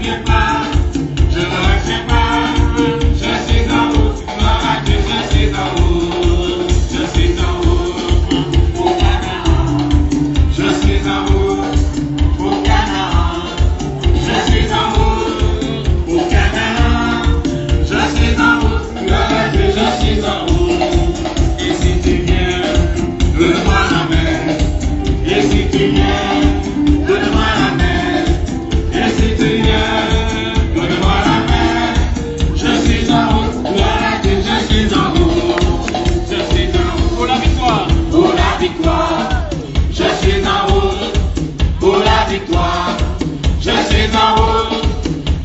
viens pas, je ne retiens pas. Je suis en route, gloire à Dieu, je suis en route. Je suis en route au Canaan. Je suis en route au Canaan. Je suis en route au Canaan. Je suis en route, gloire à Dieu, je suis en route. Et si tu viens, donne-moi la main. Et si tu viens, donne-moi la main. Et si tu viens, donne-moi la main. Je suis en route, gloire à Dieu, je suis en route. Je suis en route pour la victoire. Pour la victoire. Je suis en route pour la victoire. Je suis en route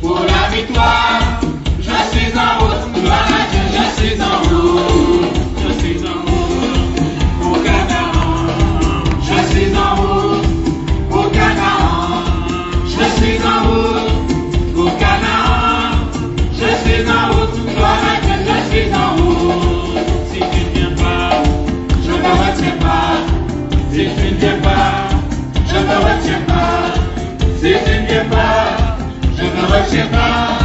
pour la victoire. Je suis en route, gloire à Dieu, je suis en route. Je suis en route au Canaan. Je suis en route au Canaan. Je suis en route au Canaan. Je suis en route, gloire à Dieu, je suis en route. Si tu ne viens pas, je ne retiens pas. Si tu ne viens pas, je ne retiens pas. Si tu ne viens pas, je ne retiens pas.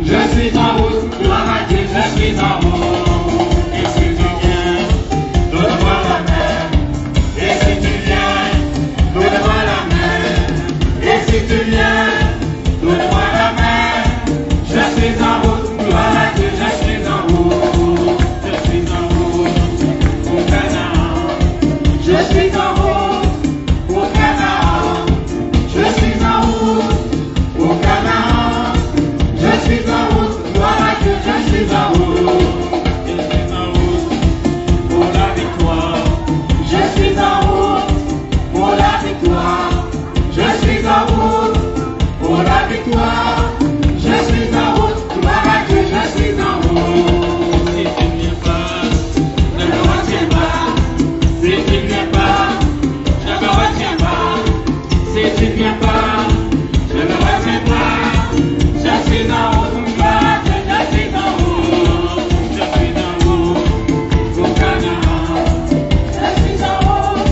Je suis en route, gloire à Dieu, je suis en route. Et si tu viens, donne-moi la main. Et si tu viens, donne-moi la main. Et si tu viens, donne-moi la main. Je suis en route, gloire à Dieu, je suis en route. Je suis en route au Canaan. Je suis en route au Canaan. Je suis en route au Canaan. Je suis en route, gloire à Dieu, je suis en route. Je suis en route pour la victoire. Je suis en route pour la victoire. Je suis en route pour la victoire. Je suis en route, gloire à Dieu, je suis en route. Si tu ne viens pas, je ne retiens pas. Si tu ne viens pas, je ne retiens pas. Si tu ne viens pas, je ne retiens pas. Je suis en route, gloire à Dieu, je suis en route. Je suis en route au Canaan. Je suis en route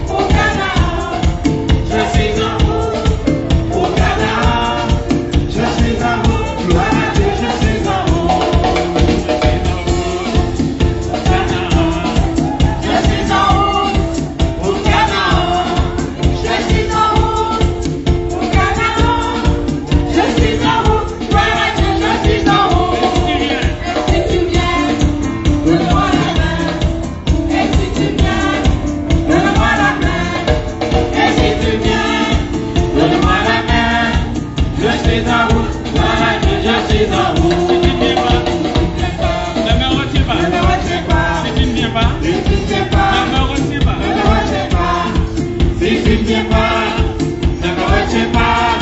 au Canaan. Je suis en route au Canaan. Je suis en route, gloire à Dieu, je suis en route. Je suis en route au Canaan. Je suis en route au Canaan. Je suis en route au Canaan. Je suis en route, gloire à Dieu, je suis en route. Et si tu viens, donne-moi la main. Et si tu viens, donne-moi la main. Et si tu viens, donne-moi la main. Je suis en route, gloire à Dieu, je suis en route. Si tu ne viens pas, ne me retiens pas. Ne me retiens pas. Si tu ne viens pas, si tu ne viens pas, ne me retiens pas. Ne me retiens pas. Si tu ne viens pas, ne me retiens pas.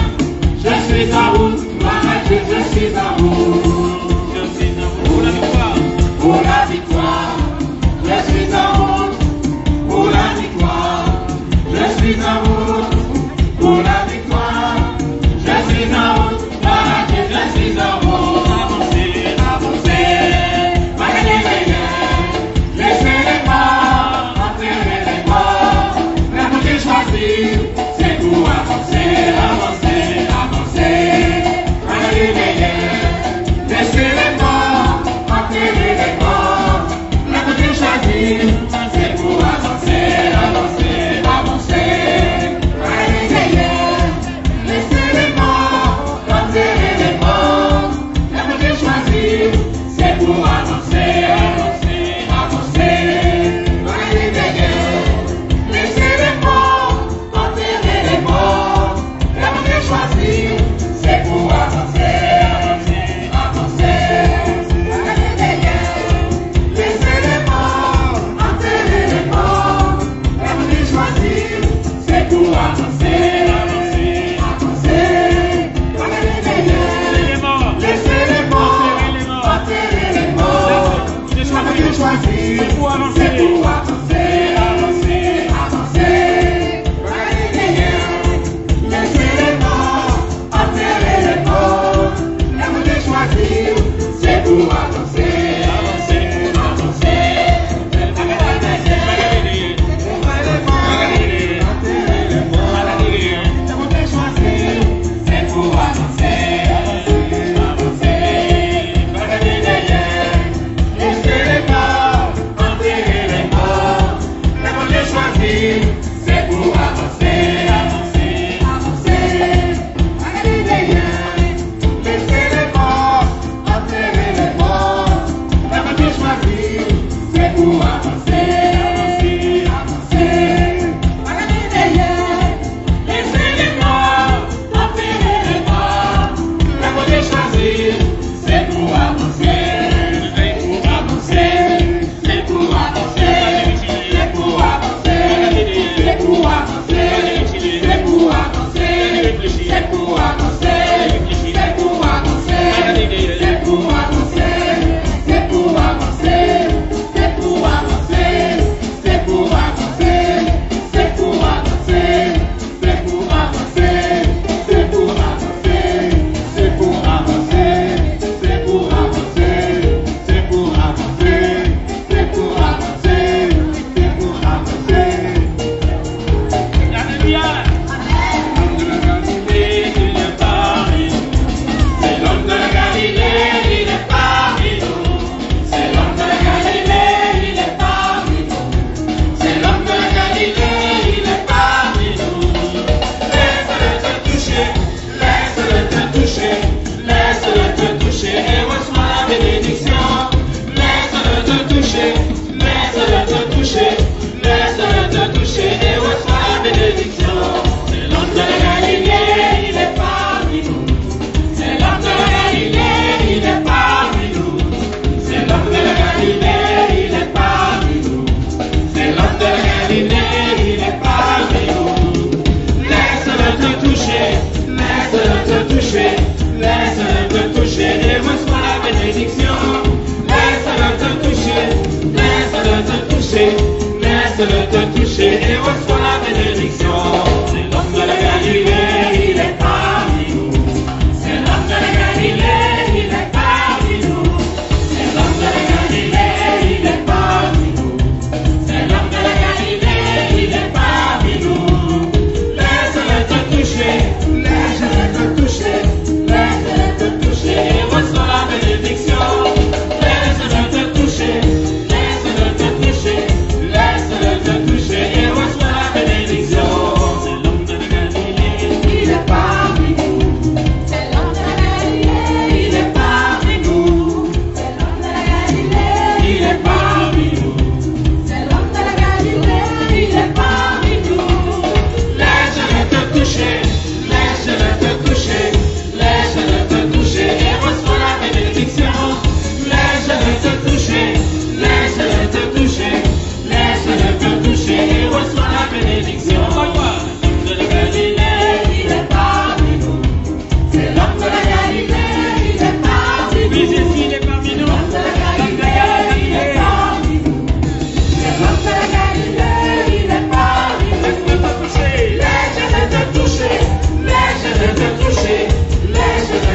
Je suis en route, gloire à Dieu, je suis en route. Je suis en route pour la victoire. Pour la victoire. Je suis en route pour la victoire. Je suis en route pour la victoire. Je suis en route, gloire à Dieu, je suis en route. Avancez, avancez, malgré les guerres. Laissez les morts, enterrez les morts. La route est choisie, c'est pour avancer, avancer, avancer. Malgré les guerres. Laissez les morts, enterrez les morts. La route est choisie, c'est pour avancer, avancer, avancer.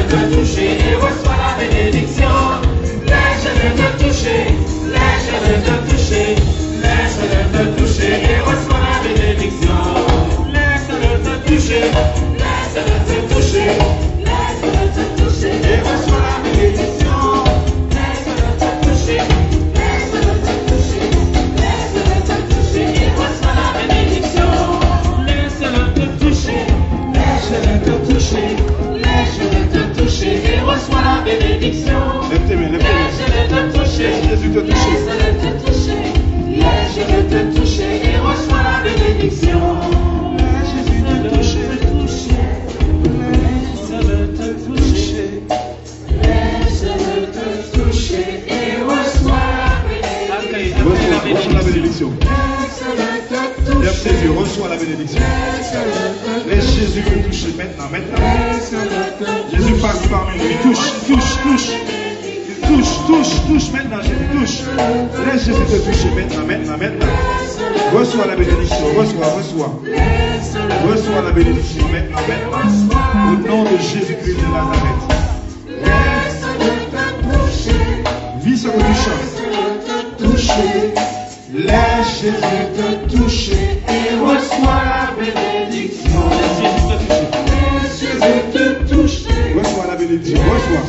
te toucher et reçois la bénédiction. Laisse-le te toucher, laisse-le te toucher, laisse-le te toucher et reçois la bénédiction. Laisse-le te toucher, laisse-le te toucher, laisse-le te toucher et reçois la bénédiction. Laisse-le te toucher, laisse-le te toucher, laisse-le te toucher et reçois la bénédiction. Laisse-le te toucher, laisse-le te toucher, laisse-le te toucher et reçois la bénédiction. Laisse-le te toucher, Jésus te toucher, laisse-le te toucher, laisse-le te toucher et reçois la bénédiction. Jésus te toucher, laisse-le te toucher, laisse-le te toucher et reçois la bénédiction. Reçois la bénédiction. Lève tes yeux, reçois la bénédiction. Laisse Jésus te toucher maintenant, maintenant. Jésus passe parmi nous, il touche, touche, touche. Touche maintenant, Jésus, touche. Laisse Jésus te toucher maintenant, maintenant, maintenant. Reçois la bénédiction, reçois. Reçois la bénédiction maintenant, maintenant. Au nom de Jésus-Christ de Nazareth. Vis ce que tu chantes. Laisse Jésus te toucher et reçois la bénédiction. Laisse Jésus te toucher. Reçois la bénédiction, reçois.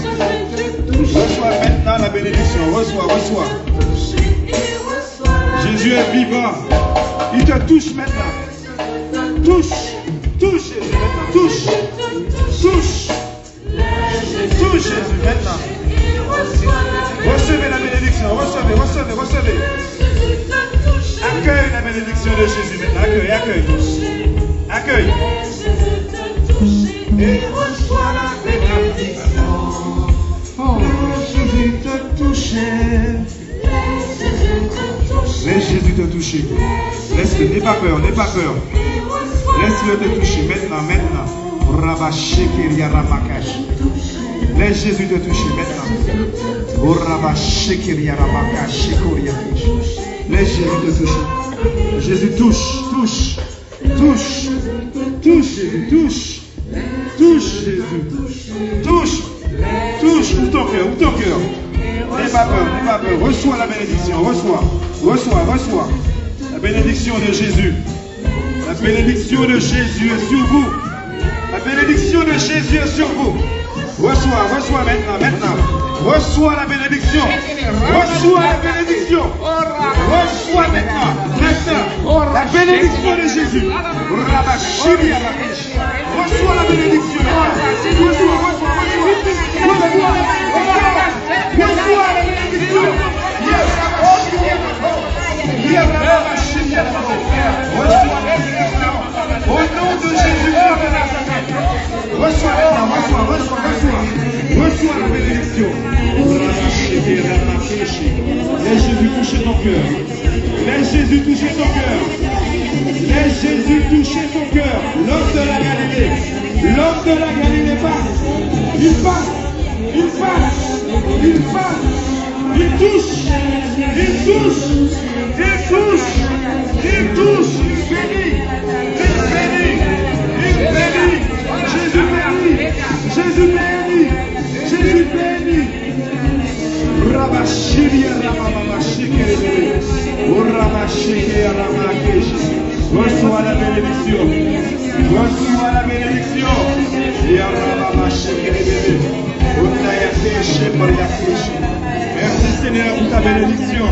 Reçois maintenant la bénédiction, reçois. Jésus est vivant. Il te touche maintenant. Touche Jésus maintenant. Touche Jésus maintenant. Recevez la bénédiction, recevez. Accueille la bénédiction de Jésus maintenant. Accueille. Et reçois la bénédiction. Oh, Jésus te toucher. Laisse Jésus te toucher. Laisse-le, n'aie pas peur. Laisse-le te toucher maintenant. Laisse Jésus te toucher maintenant. Laisse Jésus te toucher. Jésus touche. Jésus touche. Touche Jésus. Touche, ouvre ton cœur. N'aie pas peur. Reçois la bénédiction, reçois. La bénédiction de Jésus. La bénédiction de Jésus est sur vous. Reçois maintenant. Reçois la bénédiction. Reçois maintenant. La bénédiction de Jésus. Reçois la bénédiction. Au nom de Jésus. Reçois la bénédiction. Laisse Jésus toucher ton cœur. Laisse Jésus toucher ton cœur. L'homme de la Galilée passe. Il touche. Jésus bénit. Reçois la bénédiction. Merci Seigneur pour ta bénédiction.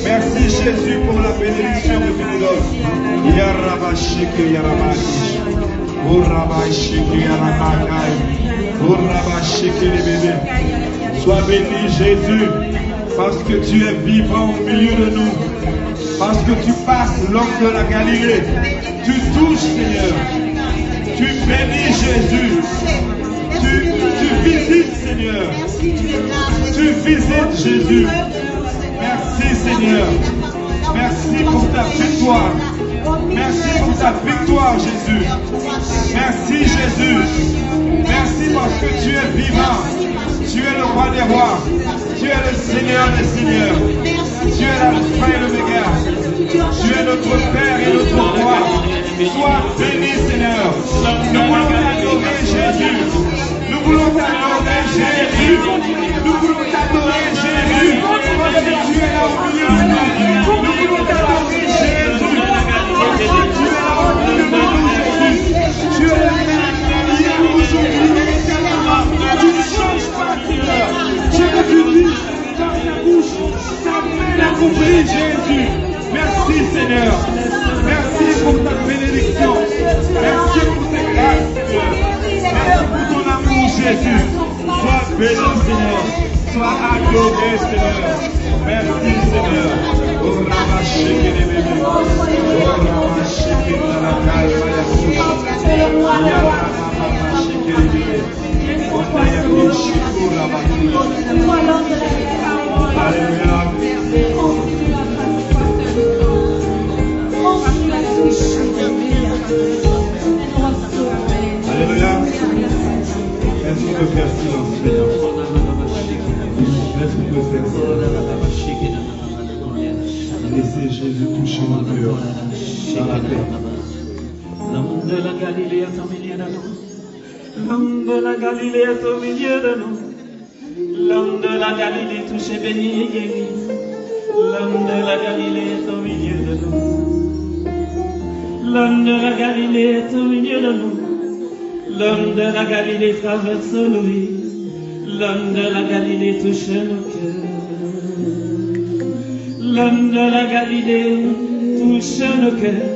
Merci Jésus pour la bénédiction que tu nous donnes. Sois béni Jésus, parce que tu es vivant au milieu de nous, parce que tu passes l'homme de la Galilée, tu touches Seigneur, tu bénis Jésus, tu visites Seigneur, tu visites Jésus. Merci Seigneur, merci pour ta victoire. Merci pour ta victoire, Jésus. Merci, Jésus. Merci parce que tu es vivant. Tu es le roi des rois. Tu es le Seigneur des seigneurs. Tu es l'alpha et l'oméga. Tu es notre Père et notre roi. Sois béni, Seigneur. Nous voulons t'adorer, Jésus. Nous voulons t'adorer, Jésus. Nous voulons t'adorer, Jésus. Parce que tu es là au milieu de nous. Nous voulons t'adorer, Jésus. Parce que tu es là au milieu de nous, Jésus. Tu es la même hier, aujourd'hui et éternellement. Tu ne changes pas, Seigneur. Tu es tu dis dans ta bouche, ta main accomplie, Jésus. Merci, Seigneur. Merci pour ta bénédiction. Merci pour tes grâces, Seigneur. Merci pour ton amour, Jésus. Sois béni, Seigneur. Sois adoré, Seigneur. Merci, Seigneur. Oh, Ramacheke les bébés. Oh, Ramacheke la calme, Ramacheke les bébés. Oh, Ramacheke la Alléluia. Alléluia. Est-ce qu'on peut faire silence, Seigneur? Est-ce qu'on peut faire silence? Laissez Jésus toucher mon cœur dans la paix. L'homme de la Galilée est au milieu de nous. L'homme de la Galilée est au milieu de nous. L'homme de la Galilée touché, béni et guéri. L'homme de la Galilée est au milieu de nous. L'homme de la Galilée est au milieu de nous. L'homme de la Galilée traverse nos vies. L'homme de la Galilée touche nos cœurs. L'homme de la Galilée touche nos cœurs.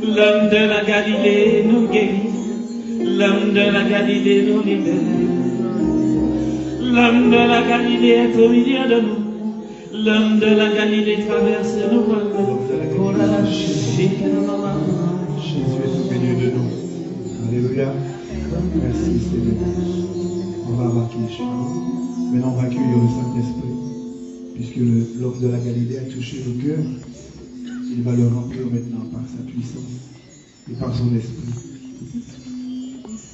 L'homme de la Galilée nous guérit. L'homme de la Galilée nous libère. L'homme de la Galilée est au milieu de nous. L'homme de la Galilée traverse nos voies. Jésus est au milieu de nous. Alléluia. Merci, Seigneur. On va vaquer. Maintenant, on va accueillir le Saint-Esprit. Puisque l'homme de la Galilée a touché le cœur, il va le remplir maintenant par sa puissance et par son esprit.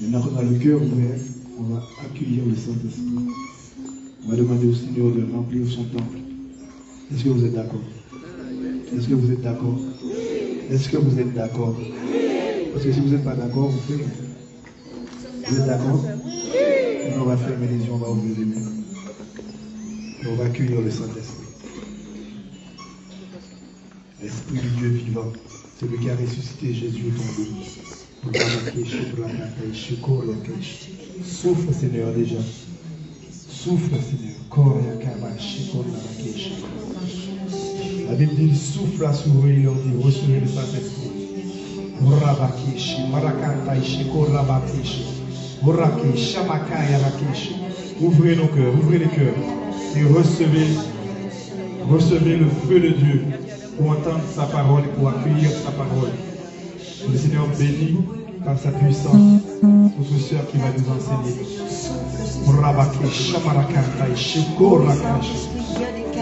Maintenant qu'on a le cœur ouvert, on va accueillir le Saint-Esprit. On va demander au Seigneur de remplir son temple. Est-ce que vous êtes d'accord? Est-ce que vous êtes d'accord? Est-ce que vous êtes d'accord? Parce que si vous n'êtes pas d'accord, vous faites. Vous êtes d'accord? On va fermer les yeux, on va ouvrir les mains. Et on va accueillir le Saint-Esprit. L'Esprit du Dieu vivant, celui qui a ressuscité Jésus au tombeau. Souffle, Seigneur, déjà. Souffle, Seigneur. La Bible dit, souffle à s'ouvrir, il leur dit, recevez le Saint-Esprit. Ouvrez nos cœurs, ouvrez les cœurs et recevez le feu de Dieu pour entendre sa parole et pour accueillir sa parole. Le Seigneur bénit par sa puissance notre sœur qui va nous enseigner.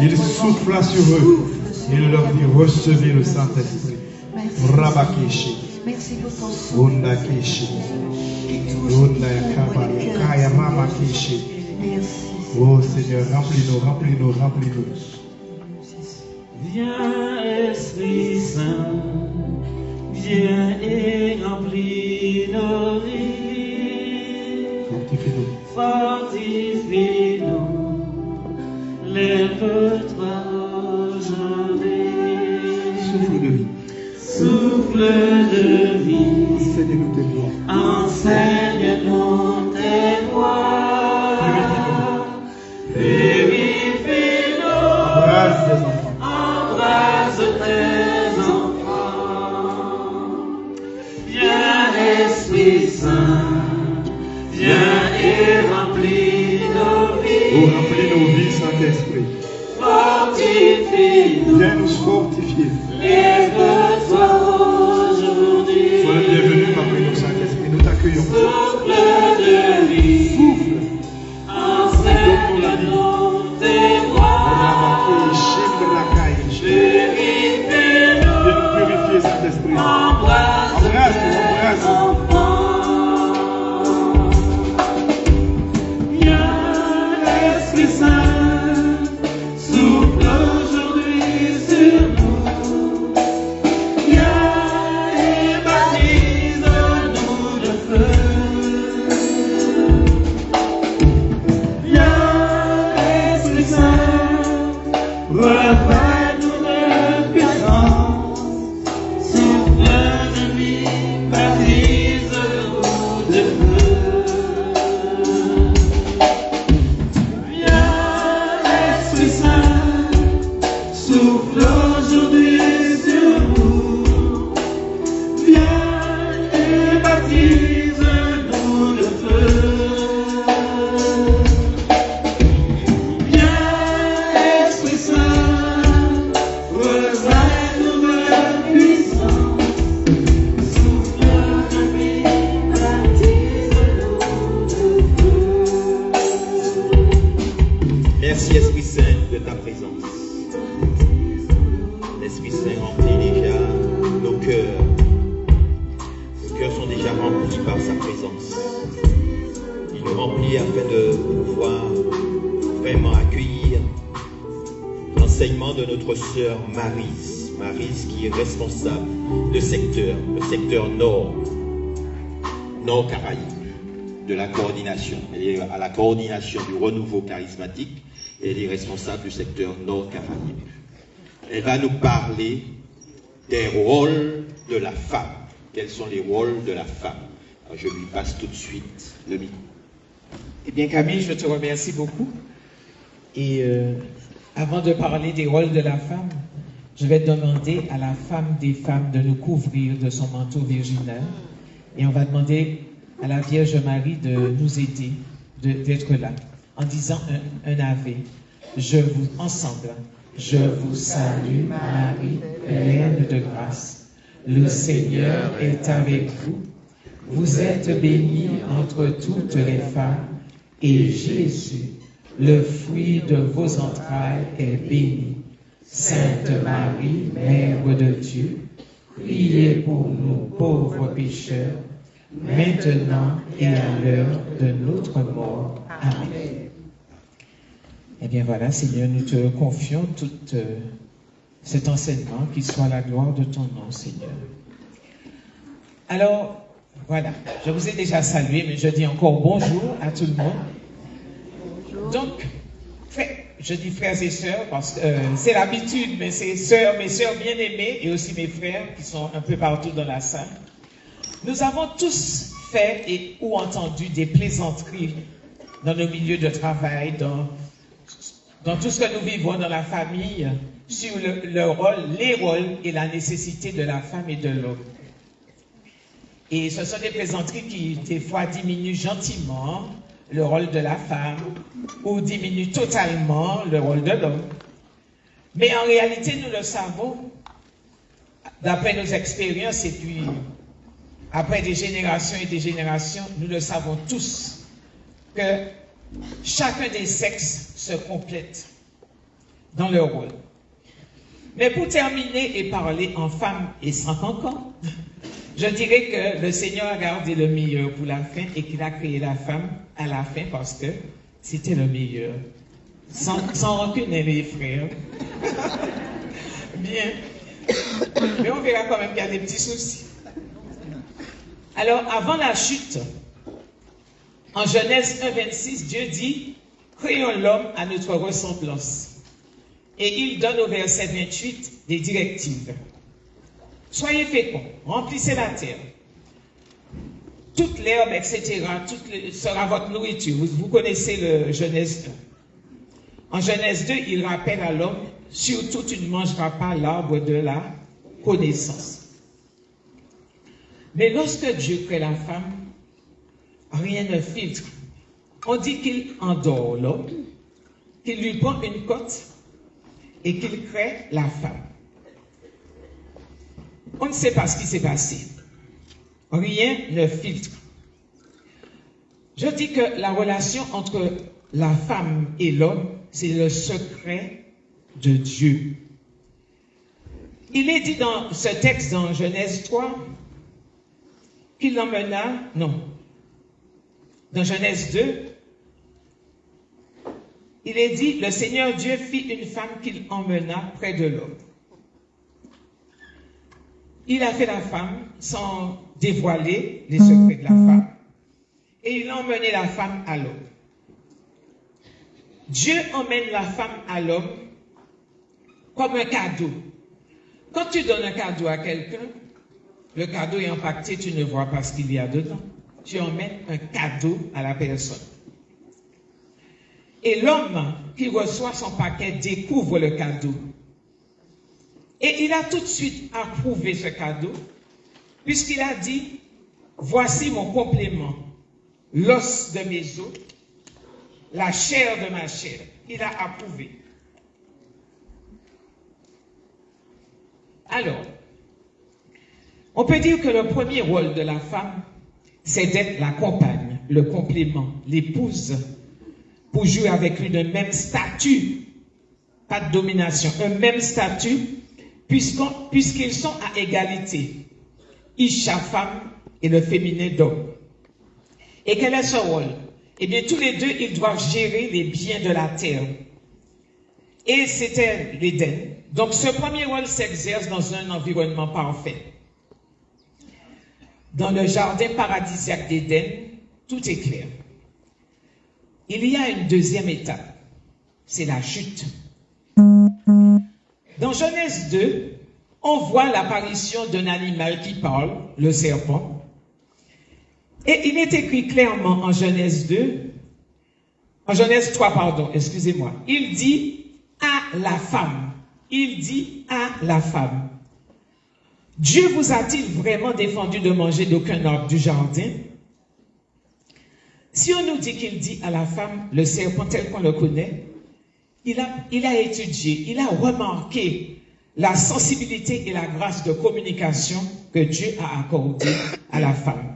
Il souffla sur eux et il leur dit, recevez le Saint-Esprit. Merci pour ton souffle. Oh Seigneur, remplis-nous, remplis-nous, remplis-nous. Viens Esprit Saint, viens et remplis nos vies. Fortifie-nous. Fortifie-nous, lève-toi aujourd'hui. Souffle de vie. Souffle de vie, Enseigne-nous tes voies. enseigne-nous tes voies. Purifie-nous. Embrasse tes enfants. Embrasse tes enfants. Viens Esprit Saint, viens et remplis nos vies. Oh, remplis nos vies, Saint-Esprit. Fortifie-nous. Viens nous fortifier. Lève-toi aujourd'hui. Sois le bienvenu parmi nous, Saint-Esprit. Nous t'accueillons. Souffle de vie. Souffle. Enseigne-nous tes voies. Purifie-nous. Viens nous purifier, Saint-Esprit. Embrasse Embrasse, tes embrasse. enfants. Viens, Esprit Saint, souffle aujourd'hui sur nous. Merci Esprit Saint de ta présence. L'Esprit Saint remplit déjà nos cœurs. Nos cœurs sont déjà remplis par sa présence. Il nous remplit afin de pouvoir vraiment accueillir l'enseignement de notre sœur Maryse. Maryse qui est responsable le secteur Nord Caraïbes, de la coordination. Elle est à la coordination du renouveau charismatique et elle est responsable du secteur Nord Caraïbes. Elle va nous parler des rôles de la femme. Quels sont les rôles de la femme? Alors, je lui passe tout de suite le micro. Eh bien Camille, je te remercie beaucoup. Et avant de parler des rôles de la femme, je vais demander à la femme des femmes de nous couvrir de son manteau virginal. Et on va demander à la Vierge Marie de nous aider, d'être là, en disant un ave. Ensemble, je vous salue Marie, pleine de grâce. Le Seigneur est avec vous. Vous êtes bénie entre toutes les femmes, et Jésus, le fruit de vos entrailles, est béni. Sainte Marie, Mère de Dieu, priez pour nous pauvres pécheurs, maintenant et à l'heure de notre mort. Amen. Eh bien voilà, Seigneur, nous te confions tout cet enseignement, qu'il soit la gloire de ton nom, Seigneur. Alors, voilà, je vous ai déjà salué, mais je dis encore bonjour à tout le monde. Bonjour. Donc, je dis frères et sœurs, parce que c'est l'habitude, mais c'est mes sœurs bien-aimées et aussi mes frères qui sont un peu partout dans la salle. Nous avons tous fait ou entendu des plaisanteries dans nos milieux de travail, dans tout ce que nous vivons dans la famille, sur les rôles et la nécessité de la femme et de l'homme. Et ce sont des plaisanteries qui, des fois, diminuent gentiment le rôle de la femme ou diminuent totalement le rôle de l'homme. Mais en réalité, nous le savons, d'après nos expériences et puis après des générations et des générations, nous le savons tous, que chacun des sexes se complète dans leur rôle. Mais pour terminer et parler en femme et sans cancan, je dirais que le Seigneur a gardé le meilleur pour la fin et qu'il a créé la femme à la fin parce que c'était le meilleur. Sans rancune, les frères. Bien. Mais on verra quand même qu'il y a des petits soucis. Alors, avant la chute, en Genèse 1,26, Dieu dit « Créons l'homme à notre ressemblance ». Et il donne au verset 28 des directives. Soyez féconds, remplissez la terre. Toute l'herbe, etc., sera votre nourriture. Vous connaissez le Genèse 1. En Genèse 2, il rappelle à l'homme, surtout tu ne mangeras pas l'arbre de la connaissance. Mais lorsque Dieu crée la femme, rien ne filtre. On dit qu'il endort l'homme, qu'il lui prend une côte et qu'il crée la femme. On ne sait pas ce qui s'est passé. Rien ne filtre. Je dis que la relation entre la femme et l'homme, c'est le secret de Dieu. Il est dit dans ce texte, dans Genèse 3, qu'il l'emmena, non, dans Genèse 2, il est dit, le Seigneur Dieu fit une femme qu'il emmena près de l'homme. Il a fait la femme sans dévoiler les secrets de la femme et il a emmené la femme à l'homme. Dieu emmène la femme à l'homme comme un cadeau. Quand tu donnes un cadeau à quelqu'un, le cadeau est empaqueté, tu ne vois pas ce qu'il y a dedans. Tu emmènes un cadeau à la personne. Et l'homme qui reçoit son paquet découvre le cadeau. Et il a tout de suite approuvé ce cadeau, puisqu'il a dit, voici mon complément, l'os de mes os, la chair de ma chair. Il a approuvé. Alors, on peut dire que le premier rôle de la femme, c'est d'être la compagne, le complément, l'épouse, pour jouer avec lui d'un même statut, pas de domination, un même statut, puisqu'ils sont à égalité, Isha femme et le féminin d'homme. Et quel est ce rôle? Eh bien, tous les deux, ils doivent gérer les biens de la terre. Et c'était l'Éden. Donc, ce premier rôle s'exerce dans un environnement parfait. Dans le jardin paradisiaque d'Éden, tout est clair. Il y a une deuxième étape, c'est la chute. Dans Genèse 2, on voit l'apparition d'un animal qui parle, le serpent. Et il est écrit clairement en Genèse 2, en Genèse 3, pardon, excusez-moi. Il dit à la femme. Il dit à la femme. Dieu vous a-t-il vraiment défendu de manger d'aucun arbre du jardin? Si on nous dit qu'il dit à la femme, le serpent tel qu'on le connaît, il a étudié, il a remarqué la sensibilité et la grâce de communication que Dieu a accordée à la femme.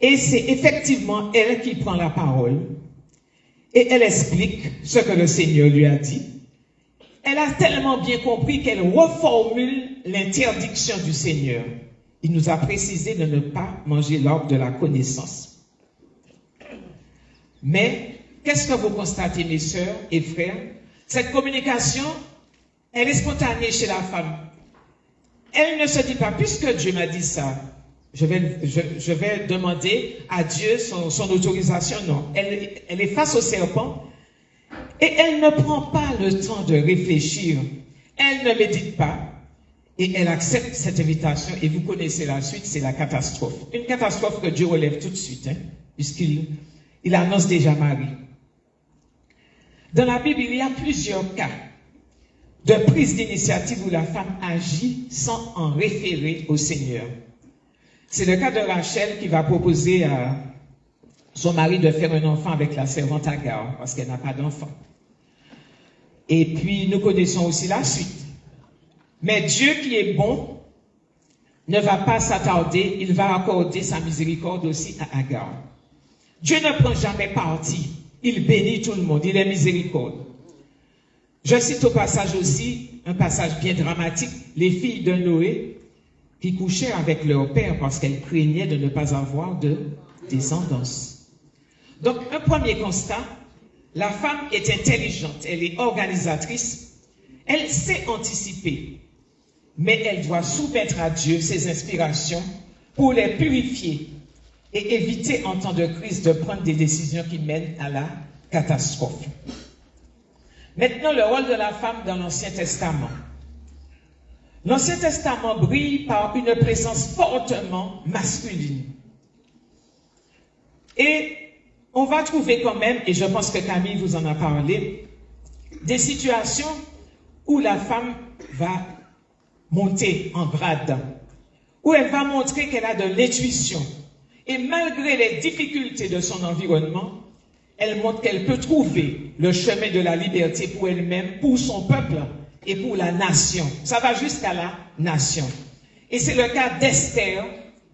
Et c'est effectivement elle qui prend la parole et elle explique ce que le Seigneur lui a dit. Elle a tellement bien compris qu'elle reformule l'interdiction du Seigneur. Il nous a précisé de ne pas manger l'arbre de la connaissance. Mais, qu'est-ce que vous constatez, mes sœurs et frères? Cette communication, elle est spontanée chez la femme. Elle ne se dit pas, puisque Dieu m'a dit ça, je vais demander à Dieu son autorisation. Non, elle est face au serpent et elle ne prend pas le temps de réfléchir. Elle ne médite pas et elle accepte cette invitation. Et vous connaissez la suite, c'est la catastrophe. Une catastrophe que Dieu relève tout de suite, puisqu'il annonce déjà Marie. Dans la Bible, il y a plusieurs cas de prise d'initiative où la femme agit sans en référer au Seigneur. C'est le cas de Rachel qui va proposer à son mari de faire un enfant avec la servante Agar parce qu'elle n'a pas d'enfant. Et puis, nous connaissons aussi la suite. Mais Dieu qui est bon ne va pas s'attarder, il va accorder sa miséricorde aussi à Agar. Dieu ne prend jamais parti, il bénit tout le monde, il est miséricorde. Je cite au passage aussi, un passage bien dramatique, les filles de Noé qui couchaient avec leur père parce qu'elles craignaient de ne pas avoir de descendance. Donc, un premier constat, la femme est intelligente, elle est organisatrice, elle sait anticiper, mais elle doit soumettre à Dieu ses inspirations pour les purifier et éviter en temps de crise de prendre des décisions qui mènent à la catastrophe. Maintenant, le rôle de la femme dans l'Ancien Testament. L'Ancien Testament brille par une présence fortement masculine. Et on va trouver quand même, et je pense que Camille vous en a parlé, des situations où la femme va monter en grade, où elle va montrer qu'elle a de l'intuition. Et malgré les difficultés de son environnement, elle montre qu'elle peut trouver le chemin de la liberté pour elle-même, pour son peuple et pour la nation. Ça va jusqu'à la nation. Et c'est le cas d'Esther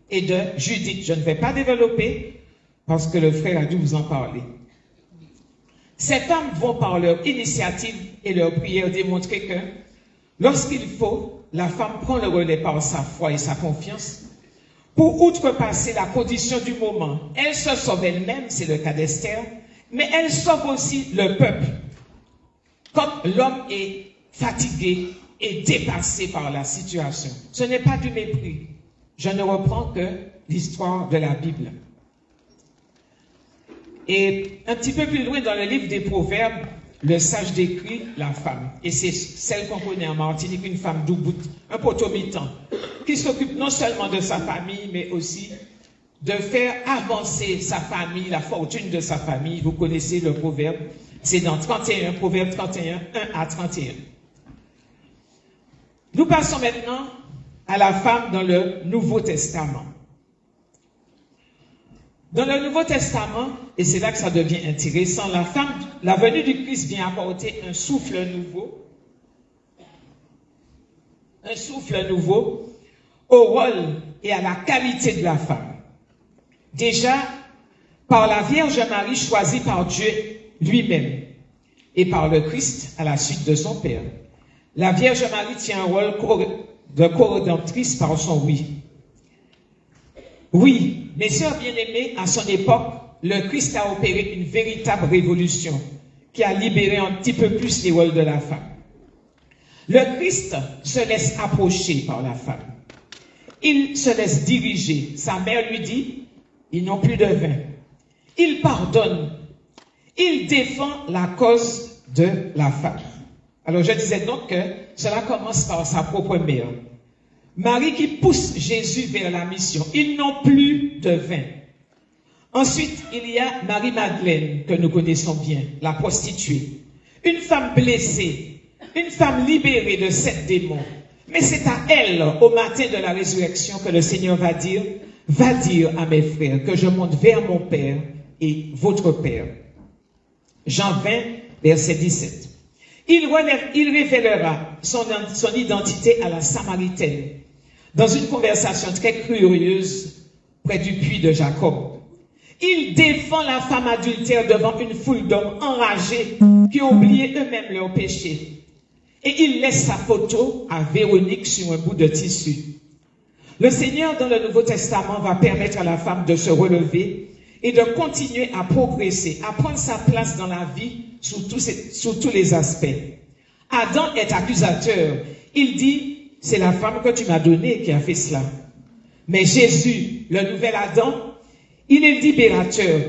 et de Judith. Je ne vais pas développer parce que le frère a dû vous en parler. Ces femmes vont par leur initiative et leur prière démontrer que lorsqu'il faut, la femme prend le relais par sa foi et sa confiance pour outrepasser la condition du moment. Elle se sauve elle-même, c'est le cas d'Esther, mais elle sauve aussi le peuple. Quand l'homme est fatigué et dépassé par la situation, ce n'est pas du mépris. Je ne reprends que l'histoire de la Bible. Et un petit peu plus loin dans le livre des Proverbes, le sage décrit la femme. Et c'est celle qu'on connaît en Martinique, une femme douboute, un potomitan, qui s'occupe non seulement de sa famille, mais aussi de faire avancer sa famille, la fortune de sa famille. Vous connaissez le proverbe, c'est dans 31, Proverbe 31, 1 à 31. Nous passons maintenant à la femme dans le Nouveau Testament. Dans le Nouveau Testament, et c'est là que ça devient intéressant, la femme, la venue du Christ vient apporter un souffle nouveau au rôle et à la qualité de la femme. Déjà, par la Vierge Marie choisie par Dieu lui-même et par le Christ à la suite de son Père. La Vierge Marie tient un rôle de co-rédemptrice par son oui. Oui, mes sœurs bien-aimées, à son époque, le Christ a opéré une véritable révolution qui a libéré un petit peu plus les rôles de la femme. Le Christ se laisse approcher par la femme. Il se laisse diriger. Sa mère lui dit, ils n'ont plus de vin. Il pardonne. Il défend la cause de la femme. Alors je disais donc que cela commence par sa propre mère. Marie qui pousse Jésus vers la mission. Ils n'ont plus de vin. Ensuite, il y a Marie-Madeleine, que nous connaissons bien, la prostituée. Une femme blessée, une femme libérée de 7 démons. Mais c'est à elle, au matin de la résurrection, que le Seigneur va dire à mes frères que je monte vers mon Père et votre Père. Jean 20, verset 17. Il révélera son identité à la Samaritaine dans une conversation très curieuse près du puits de Jacob. Il défend la femme adultère devant une foule d'hommes enragés qui ont oublié eux-mêmes leurs péchés. Et il laisse sa photo à Véronique sur un bout de tissu. Le Seigneur, dans le Nouveau Testament, va permettre à la femme de se relever et de continuer à progresser, à prendre sa place dans la vie sous tous les aspects. Adam est accusateur. Il dit, c'est la femme que tu m'as donnée qui a fait cela. Mais Jésus, le nouvel Adam, il est libérateur.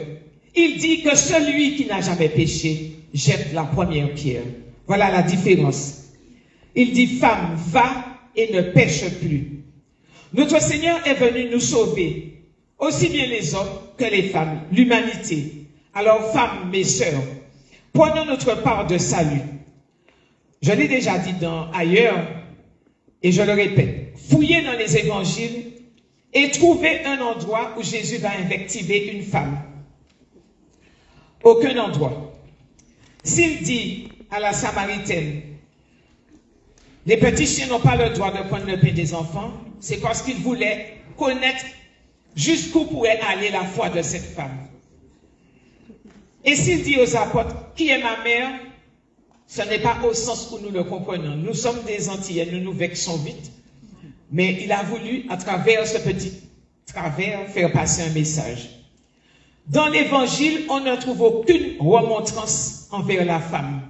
Il dit que celui qui n'a jamais péché jette la première pierre. Voilà la différence. Il dit, femme, va et ne pêche plus. Notre Seigneur est venu nous sauver, aussi bien les hommes que les femmes, l'humanité. Alors, femmes, mes sœurs, prenons notre part de salut. Je l'ai déjà dit ailleurs, et je le répète, fouillez dans les évangiles et trouvez un endroit où Jésus va invectiver une femme. Aucun endroit. S'il dit à la Samaritaine, les petits chiens n'ont pas le droit de prendre le pain des enfants, c'est parce qu'il voulait connaître jusqu'où pourrait aller la foi de cette femme. Et s'il dit aux apôtres, qui est ma mère? Ce n'est pas au sens où nous le comprenons. Nous sommes des Antillais, nous nous vexons vite. Mais il a voulu, à travers ce petit travers, faire passer un message. Dans l'évangile, on ne trouve aucune remontrance envers la femme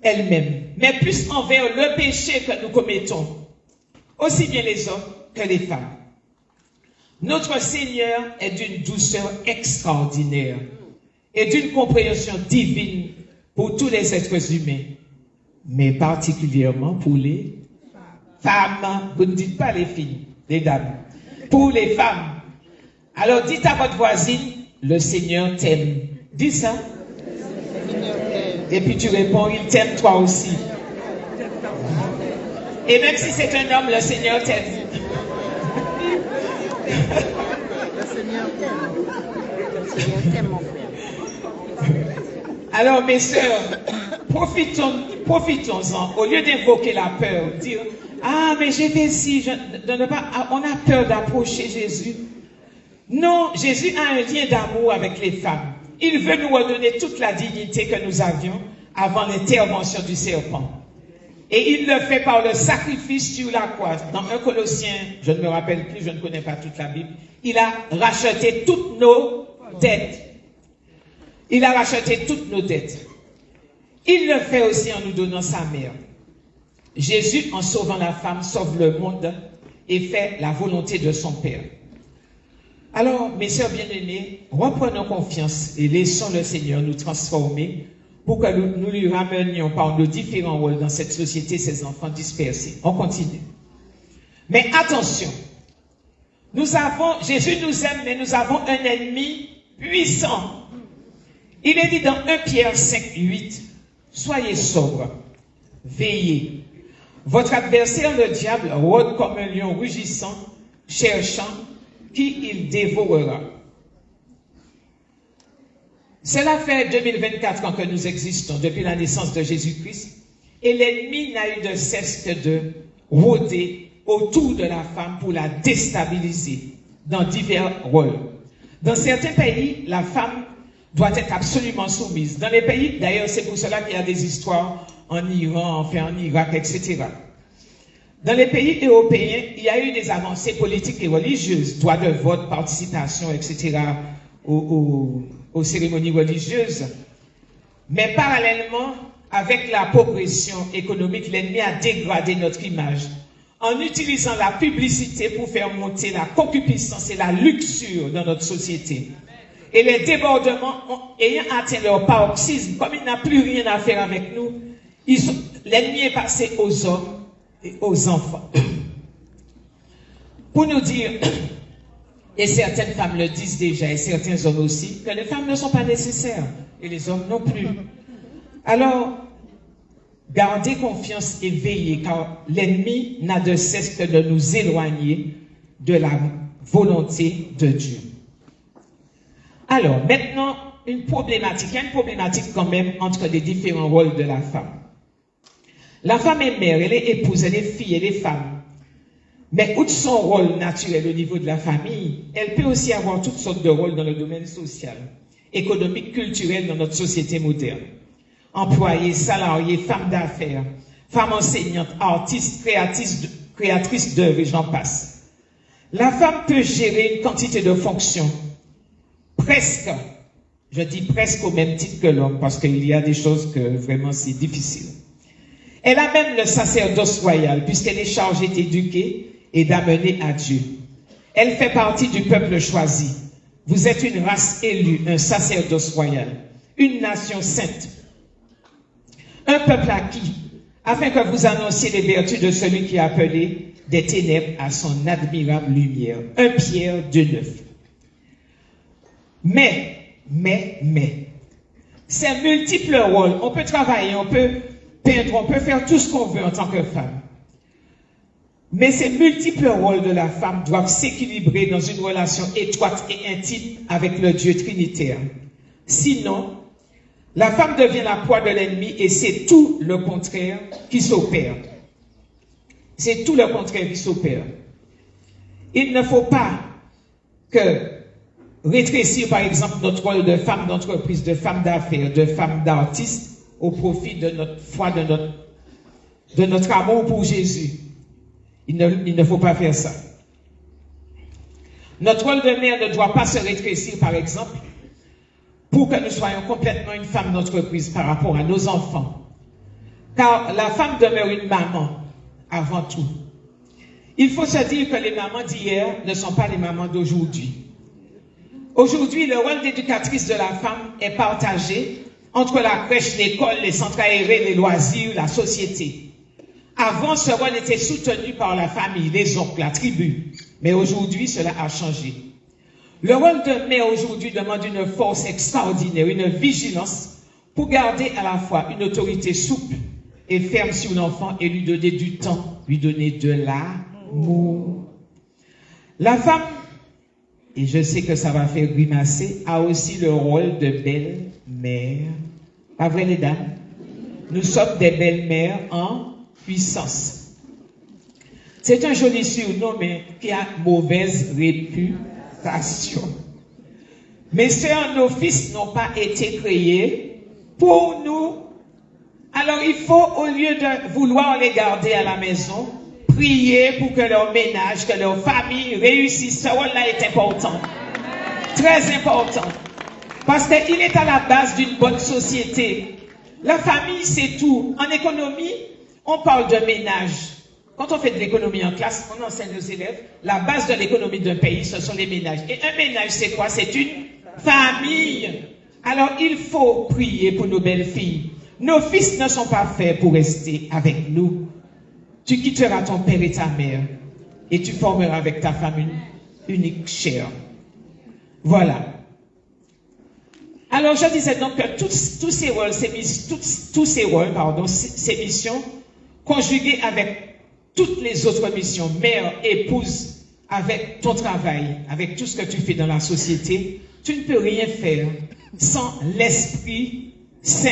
elle-même, mais plus envers le péché que nous commettons, aussi bien les hommes que les femmes. Notre Seigneur est d'une douceur extraordinaire et d'une compréhension divine pour tous les êtres humains, mais particulièrement pour les femmes. Vous ne dites pas les filles, les dames. Pour les femmes. Alors dites à votre voisine, le Seigneur t'aime. Dis ça. Et puis tu réponds, il t'aime toi aussi. Et même si c'est un homme, le Seigneur t'aime. Le Seigneur t'aime. Le Seigneur t'aime, mon frère. Alors mes sœurs, profitons-en. Au lieu d'invoquer la peur, dire, ah mais j'ai fait ci, on a peur d'approcher Jésus. Non, Jésus a un lien d'amour avec les femmes. Il veut nous redonner toute la dignité que nous avions avant l'intervention du serpent. Et il le fait par le sacrifice sur la croix. Dans 1 Colossiens, je ne me rappelle plus, je ne connais pas toute la Bible, il a racheté toutes nos dettes. Il a racheté toutes nos dettes. Il le fait aussi en nous donnant sa mère. Jésus, en sauvant la femme, sauve le monde et fait la volonté de son Père. Alors, mes sœurs bien-aimées, reprenons confiance et laissons le Seigneur nous transformer pour que nous lui ramenions par nos différents rôles dans cette société ces enfants dispersés. On continue. Mais attention, Jésus nous aime, mais nous avons un ennemi puissant. Il est dit dans 1 Pierre 5, 8, soyez sobres, veillez. Votre adversaire, le diable, rôde comme un lion rugissant, cherchant qui il dévorera. Cela fait 2024 ans que nous existons, depuis la naissance de Jésus-Christ, et l'ennemi n'a eu de cesse que de rôder autour de la femme pour la déstabiliser dans divers rôles. Dans certains pays, la femme doit être absolument soumise. Dans les pays, d'ailleurs, c'est pour cela qu'il y a des histoires en Iran, enfin en Irak, etc. Dans les pays européens, il y a eu des avancées politiques et religieuses, droit de vote, participation, etc. aux cérémonies religieuses. Mais parallèlement, avec la progression économique, l'ennemi a dégradé notre image en utilisant la publicité pour faire monter la concupiscence et la luxure dans notre société. Et les débordements ayant atteint leur paroxysme, comme il n'a plus rien à faire avec nous, l'ennemi est passé aux hommes et aux enfants. Pour nous dire, et certaines femmes le disent déjà, et certains hommes aussi, que les femmes ne sont pas nécessaires, et les hommes non plus. Alors, gardez confiance et veillez, car l'ennemi n'a de cesse que de nous éloigner de la volonté de Dieu. Alors, maintenant, il y a une problématique quand même entre les différents rôles de la femme. La femme est mère, elle est épouse, elle est fille, elle est femme. Mais outre son rôle naturel au niveau de la famille, elle peut aussi avoir toutes sortes de rôles dans le domaine social, économique, culturel dans notre société moderne. Employée, salariée, femme d'affaires, femme enseignante, artiste, créatrice d'œuvres et j'en passe. La femme peut gérer une quantité de fonctions, presque, je dis presque au même titre que l'homme, parce qu'il y a des choses que vraiment c'est difficile. Elle a même le sacerdoce royal, puisqu'elle est chargée d'éduquer et d'amener à Dieu. Elle fait partie du peuple choisi. Vous êtes une race élue, un sacerdoce royal, une nation sainte, un peuple acquis, afin que vous annonciez les vertus de celui qui a appelé des ténèbres à son admirable lumière. 1 Pierre 2,9. Mais, ces multiples rôles, on peut travailler, on peut peindre, on peut faire tout ce qu'on veut en tant que femme. Mais ces multiples rôles de la femme doivent s'équilibrer dans une relation étroite et intime avec le Dieu trinitaire. Sinon, la femme devient la proie de l'ennemi et c'est tout le contraire qui s'opère. C'est tout le contraire qui s'opère. Il ne faut pas que rétrécir, par exemple, notre rôle de femme d'entreprise, de femme d'affaires, de femme d'artiste au profit de notre foi, de notre amour pour Jésus. Il ne faut pas faire ça. Notre rôle de mère ne doit pas se rétrécir, par exemple, pour que nous soyons complètement une femme d'entreprise par rapport à nos enfants. Car la femme demeure une maman avant tout. Il faut se dire que les mamans d'hier ne sont pas les mamans d'aujourd'hui. Aujourd'hui, le rôle d'éducatrice de la femme est partagé entre la crèche, l'école, les centres aérés, les loisirs, la société. Avant, ce rôle était soutenu par la famille, les oncles, la tribu. Mais aujourd'hui, cela a changé. Le rôle de mère aujourd'hui demande une force extraordinaire, une vigilance pour garder à la fois une autorité souple et ferme sur l'enfant et lui donner du temps, lui donner de l'amour. La femme, et je sais que ça va faire grimacer, a aussi le rôle de belle-mère. Pas vrai les dames? Nous sommes des belles-mères en puissance. C'est un joli surnom, mais qui a mauvaise réputation. Mes sœurs, nos fils n'ont pas été créés pour nous. Alors il faut, au lieu de vouloir les garder à la maison, prier pour que leur ménage, que leur famille réussisse. Ce rôle-là est important. Très important. Parce qu'il est à la base d'une bonne société. La famille, c'est tout. En économie, on parle de ménage. Quand on fait de l'économie en classe, on enseigne aux élèves, la base de l'économie d'un pays, ce sont les ménages. Et un ménage, c'est quoi? C'est une famille. Alors, il faut prier pour nos belles filles. Nos fils ne sont pas faits pour rester avec nous. Tu quitteras ton père et ta mère et tu formeras avec ta femme une unique chair. Voilà. Alors, je disais donc que tous ces rôles, ces missions, conjuguées avec toutes les autres missions, mère, épouse, avec ton travail, avec tout ce que tu fais dans la société, tu ne peux rien faire sans l'Esprit Saint.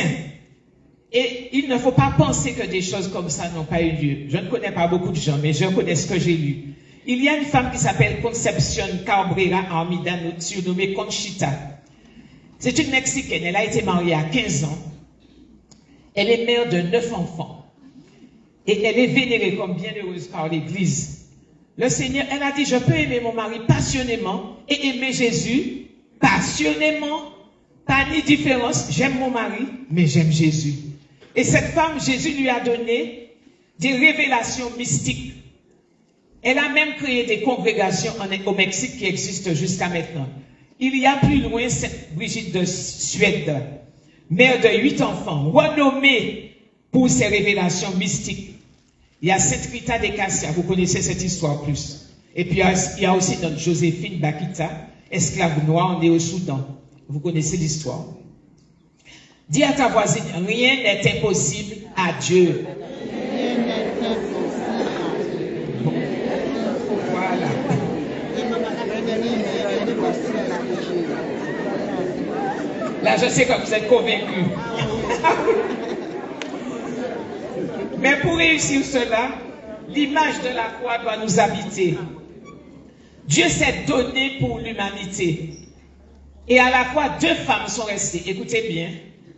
Et il ne faut pas penser que des choses comme ça n'ont pas eu lieu. Je ne connais pas beaucoup de gens, mais je connais ce que j'ai lu. Il y a une femme qui s'appelle Concepción Cabrera Armida, surnommée Conchita. C'est une Mexicaine, elle a été mariée à 15 ans. Elle est mère de 9 enfants. Et elle est vénérée comme bienheureuse par l'Église. Le Seigneur, elle a dit, je peux aimer mon mari passionnément et aimer Jésus passionnément. Pas ni différence, j'aime mon mari, mais j'aime Jésus. Et cette femme, Jésus lui a donné des révélations mystiques. Elle a même créé des congrégations au Mexique qui existent jusqu'à maintenant. Il y a plus loin Sainte Brigitte de Suède, mère de 8 enfants, renommée pour ses révélations mystiques. Il y a Sainte Rita de Cassia, vous connaissez cette histoire plus. Et puis il y a aussi notre Joséphine Bakita, esclave noire née au Soudan. Vous connaissez l'histoire. Dis à ta voisine, rien n'est impossible à Dieu. Voilà. Là, je sais que vous êtes convaincus. Mais pour réussir cela, l'image de la croix doit nous habiter. Dieu s'est donné pour l'humanité. Et à la fois, 2 femmes sont restées. Écoutez bien.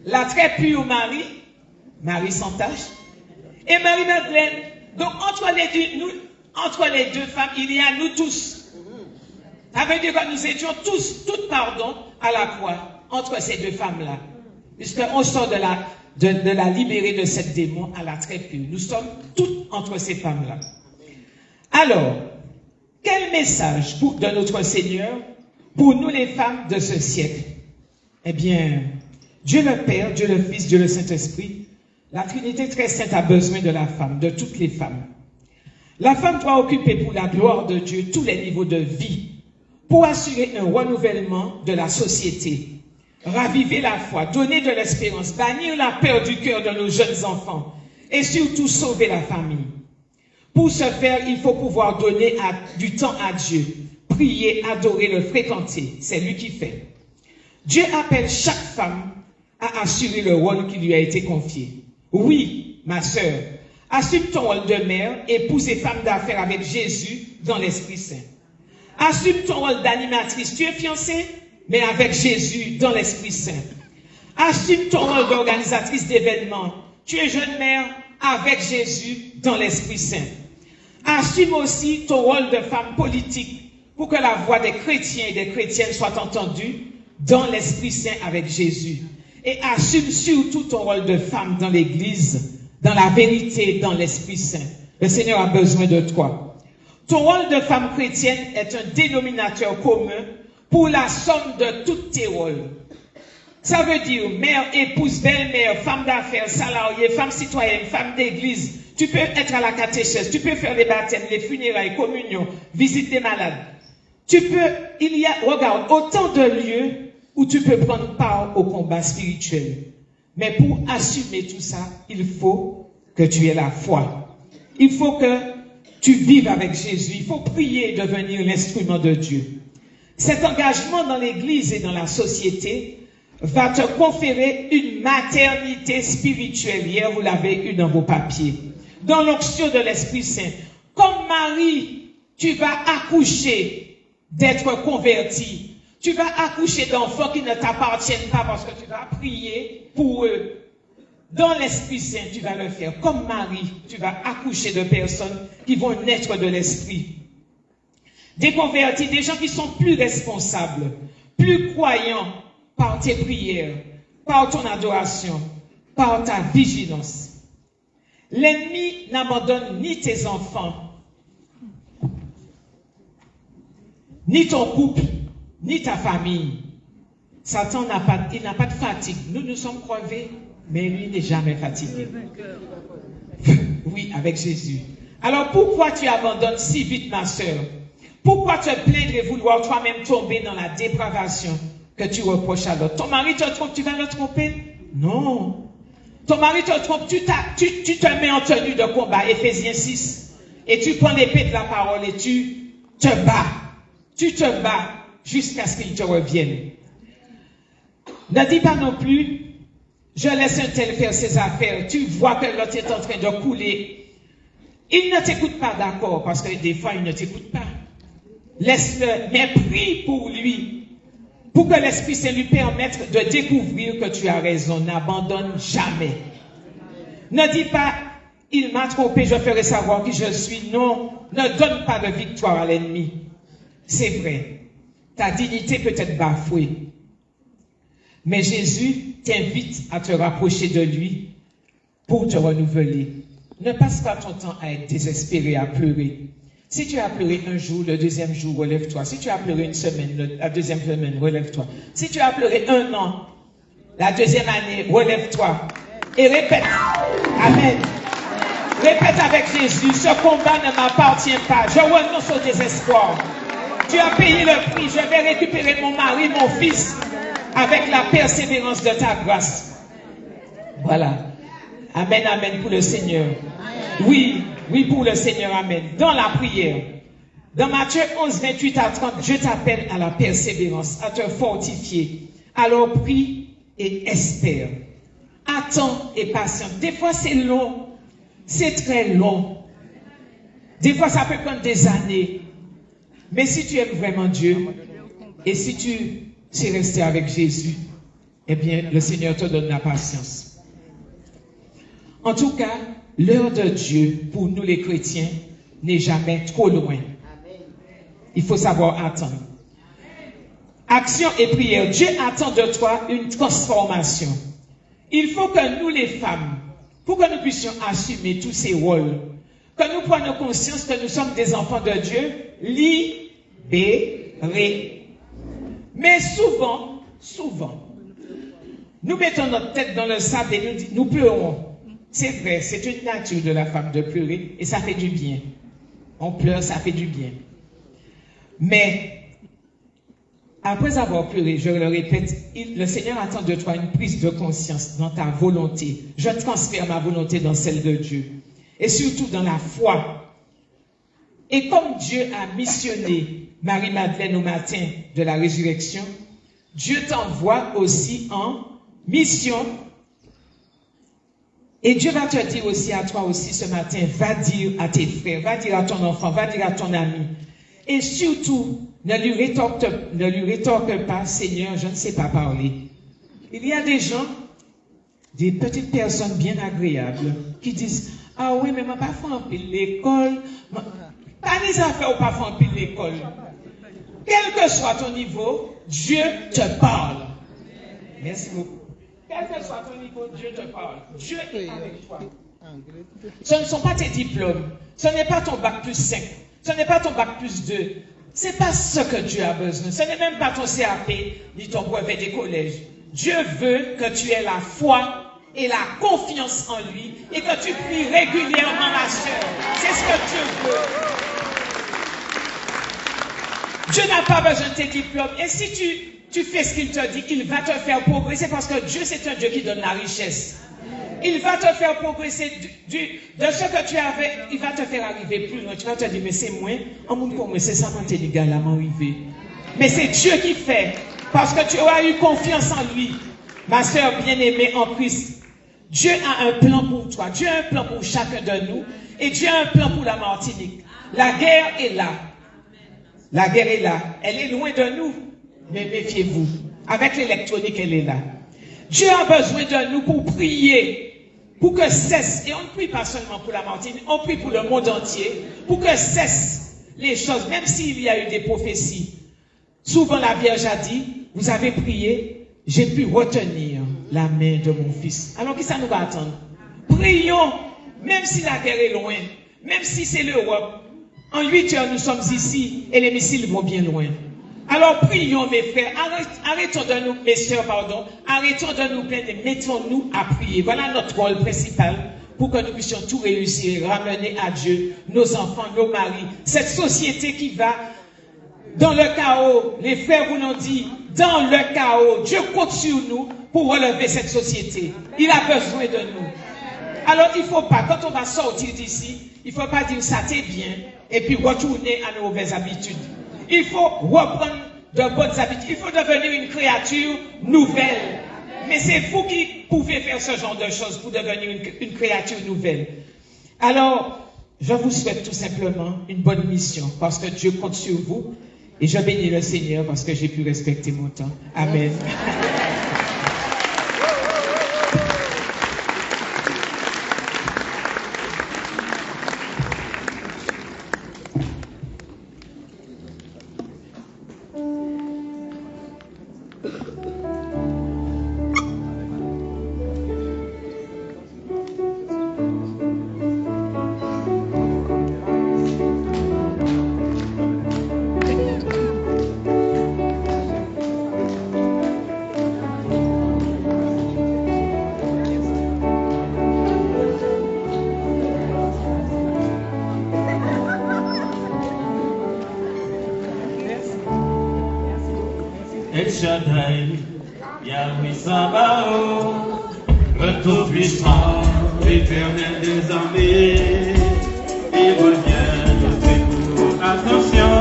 La très pure Marie, Marie sans tache, et Marie-Madeleine. Donc, entre les deux femmes, il y a nous tous. Ça veut dire que nous étions tous, toutes pardon, à la croix, entre ces 2 femmes-là. Puisqu'on sort de la libérer de cette démon à la très pure. Nous sommes toutes entre ces femmes-là. Alors, quel message de notre Seigneur pour nous les femmes de ce siècle? Eh bien, Dieu le Père, Dieu le Fils, Dieu le Saint-Esprit, la Trinité très sainte a besoin de la femme, de toutes les femmes. La femme doit occuper pour la gloire de Dieu tous les niveaux de vie pour assurer un renouvellement de la société, raviver la foi, donner de l'espérance, bannir la peur du cœur de nos jeunes enfants et surtout sauver la famille. Pour ce faire, il faut pouvoir donner du temps à Dieu, prier, adorer, le fréquenter. C'est lui qui fait. Dieu appelle chaque femme à assurer le rôle qui lui a été confié. Oui, ma sœur, assume ton rôle de mère, épouse et femme d'affaires avec Jésus dans l'Esprit Saint. Assume ton rôle d'animatrice. Tu es fiancée, mais avec Jésus dans l'Esprit Saint. Assume ton rôle d'organisatrice d'événements. Tu es jeune mère avec Jésus dans l'Esprit Saint. Assume aussi ton rôle de femme politique pour que la voix des chrétiens et des chrétiennes soit entendue dans l'Esprit Saint avec Jésus. Et assume surtout ton rôle de femme dans l'Église, dans la vérité, dans l'Esprit Saint. Le Seigneur a besoin de toi. Ton rôle de femme chrétienne est un dénominateur commun pour la somme de tous tes rôles. Ça veut dire mère, épouse, belle-mère, femme d'affaires, salariée, femme citoyenne, femme d'église. Tu peux être à la catéchèse, tu peux faire les baptêmes, les funérailles, communion, visite des malades. Regarde, autant de lieux où tu peux prendre part au combat spirituel. Mais pour assumer tout ça, il faut que tu aies la foi. Il faut que tu vives avec Jésus. Il faut prier et devenir l'instrument de Dieu. Cet engagement dans l'Église et dans la société va te conférer une maternité spirituelle. Hier, vous l'avez eu dans vos papiers. Dans l'onction de l'Esprit Saint. Comme Marie, tu vas accoucher d'être converti. Tu vas accoucher d'enfants qui ne t'appartiennent pas parce que tu vas prier pour eux. Dans l'Esprit Saint, tu vas le faire. Comme Marie, tu vas accoucher de personnes qui vont naître de l'Esprit. Des convertis, des gens qui sont plus responsables, plus croyants par tes prières, par ton adoration, par ta vigilance. L'ennemi n'abandonne ni tes enfants, ni ton couple, ni ta famille. Satan n'a pas de fatigue. Nous sommes crevés, mais lui n'est jamais fatigué. Oui, avec Jésus. Alors pourquoi tu abandonnes si vite, ma sœur? Pourquoi te plaindre et vouloir toi-même tomber dans la dépravation que tu reproches à l'autre? Ton mari te trompe, tu vas le tromper? Non. Ton mari te trompe, tu te mets en tenue de combat, Éphésiens 6, et tu prends l'épée de la parole et tu te bats. Tu te bats jusqu'à ce qu'il te revienne. Ne dis pas non plus, je laisse un tel faire ses affaires. Tu vois que l'autre est en train de couler. Il ne t'écoute pas, d'accord, parce que des fois, il ne t'écoute pas. Laisse-le, mais prie pour lui. pour que l'Esprit Saint lui permette de découvrir que tu as raison. N'abandonne jamais. Ne dis pas, il m'a trompé, je ferai savoir qui je suis. Non, ne donne pas de victoire à l'ennemi. C'est vrai, ta dignité peut être bafouée. Mais Jésus t'invite à te rapprocher de lui pour te renouveler. Ne passe pas ton temps à être désespéré, à pleurer. Si tu as pleuré un jour, le deuxième jour, relève-toi. Si tu as pleuré une semaine, la deuxième semaine, relève-toi. Si tu as pleuré un an, la deuxième année, relève-toi. Et répète. Amen. Répète avec Jésus, ce combat ne m'appartient pas. Je renonce au désespoir. Tu as payé le prix. Je vais récupérer mon mari, mon fils, avec la persévérance de ta grâce. Voilà. Amen, amen pour le Seigneur. Oui, oui pour le Seigneur, amen. Dans la prière, dans Matthieu 11, 28 à 30, Dieu t'appelle à la persévérance, à te fortifier. Alors prie et espère. Attends et patiente. Des fois c'est long, c'est très long. Des fois ça peut prendre des années. Mais si tu aimes vraiment Dieu, et si tu sais rester avec Jésus, eh bien le Seigneur te donne la patience. En tout cas, l'heure de Dieu, pour nous les chrétiens, n'est jamais trop loin. Il faut savoir attendre. Action et prière. Dieu attend de toi une transformation. Il faut que nous les femmes, pour que nous puissions assumer tous ces rôles, que nous prenions conscience que nous sommes des enfants de Dieu, libérés. Mais souvent, nous mettons notre tête dans le sable et nous pleurons. C'est vrai, c'est une nature de la femme de pleurer et ça fait du bien. On pleure, ça fait du bien. Mais, après avoir pleuré, je le répète, le Seigneur attend de toi une prise de conscience dans ta volonté. Je transfère ma volonté dans celle de Dieu. Et surtout dans la foi. Et comme Dieu a missionné Marie-Madeleine au matin de la résurrection, Dieu t'envoie aussi en mission. Et Dieu va te dire aussi à toi aussi ce matin, va dire à tes frères, va dire à ton enfant, va dire à ton ami. Et surtout, ne lui rétorque pas, Seigneur, je ne sais pas parler. Il y a des gens, des petites personnes bien agréables, qui disent, ah oui, mais je ne pas fait en pile l'école. Pas des affaires ou pas fait en pile l'école. Quel que soit ton niveau, Dieu te parle. Merci beaucoup. Quel que soit ton niveau, Dieu te parle. Dieu est avec toi. Ce ne sont pas tes diplômes. Ce n'est pas ton bac plus 5. Ce n'est pas ton bac plus 2. Ce n'est pas ce que Dieu a besoin. Ce n'est même pas ton CAP ni ton brevet des collèges. Dieu veut que tu aies la foi et la confiance en lui et que tu pries régulièrement, ma sœur. C'est ce que Dieu veut. Dieu n'a pas besoin de tes diplômes. Et si tu fais ce qu'il te dit, il va te faire progresser parce que Dieu, c'est un Dieu qui donne la richesse. Il va te faire progresser de ce que tu avais, il va te faire arriver plus loin. Tu vas te dire, mais c'est moi, en monde comme moi, c'est ça quand tu es légal à m'arriver. Mais c'est Dieu qui fait, parce que tu as eu confiance en lui. Ma sœur bien-aimée en Christ, Dieu a un plan pour toi. Dieu a un plan pour chacun de nous. Et Dieu a un plan pour la Martinique. La guerre est là. La guerre est là. Elle est loin de nous. Mais méfiez-vous. Avec l'électronique, elle est là. Dieu a besoin de nous pour prier. Pour que cesse, et on ne prie pas seulement pour la Martinique, on prie pour le monde entier, pour que cesse les choses, même s'il y a eu des prophéties. Souvent la Vierge a dit, vous avez prié, j'ai pu retenir la main de mon fils. Alors qui ça nous va attendre? Prions, même si la guerre est loin, même si c'est l'Europe. En 8 heures, nous sommes ici et les missiles vont bien loin. Alors prions mes frères, arrêtons de nous, mes sœurs, pardon, arrêtons de nous plaindre et mettons-nous à prier. Voilà notre rôle principal pour que nous puissions tout réussir, ramener à Dieu nos enfants, nos maris. Cette société qui va dans le chaos, les frères vous l'ont dit, dans le chaos, Dieu compte sur nous pour relever cette société. Il a besoin de nous. Alors il ne faut pas, quand on va sortir d'ici, il ne faut pas dire ça t'est bien et puis retourner à nos mauvaises habitudes. Il faut reprendre de bonnes habitudes. Il faut devenir une créature nouvelle. Mais c'est vous qui pouvez faire ce genre de choses pour devenir une créature nouvelle. Alors, je vous souhaite tout simplement une bonne mission parce que Dieu compte sur vous Et je bénis le Seigneur parce que j'ai pu respecter mon temps. Amen. El Shaddai, Yahweh Sabaoth, le Tout-Puissant, l'Éternel des armées, il revient de secours, attention,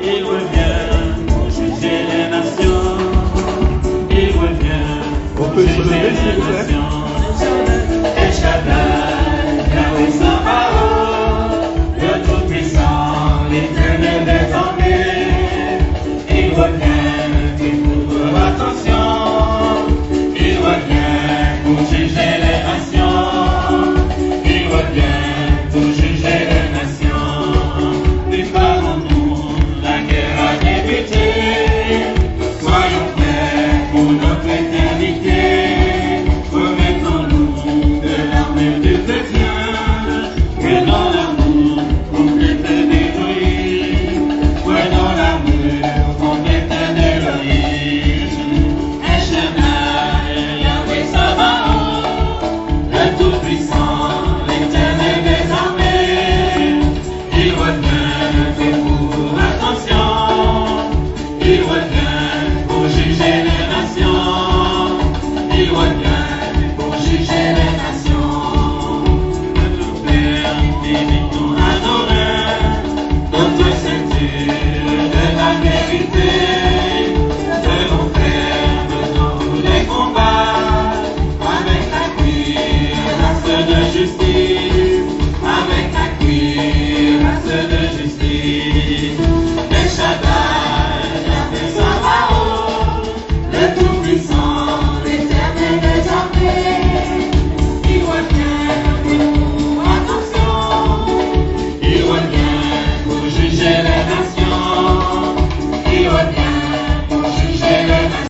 il revient pour juger les nations, il revient pour juger les nations.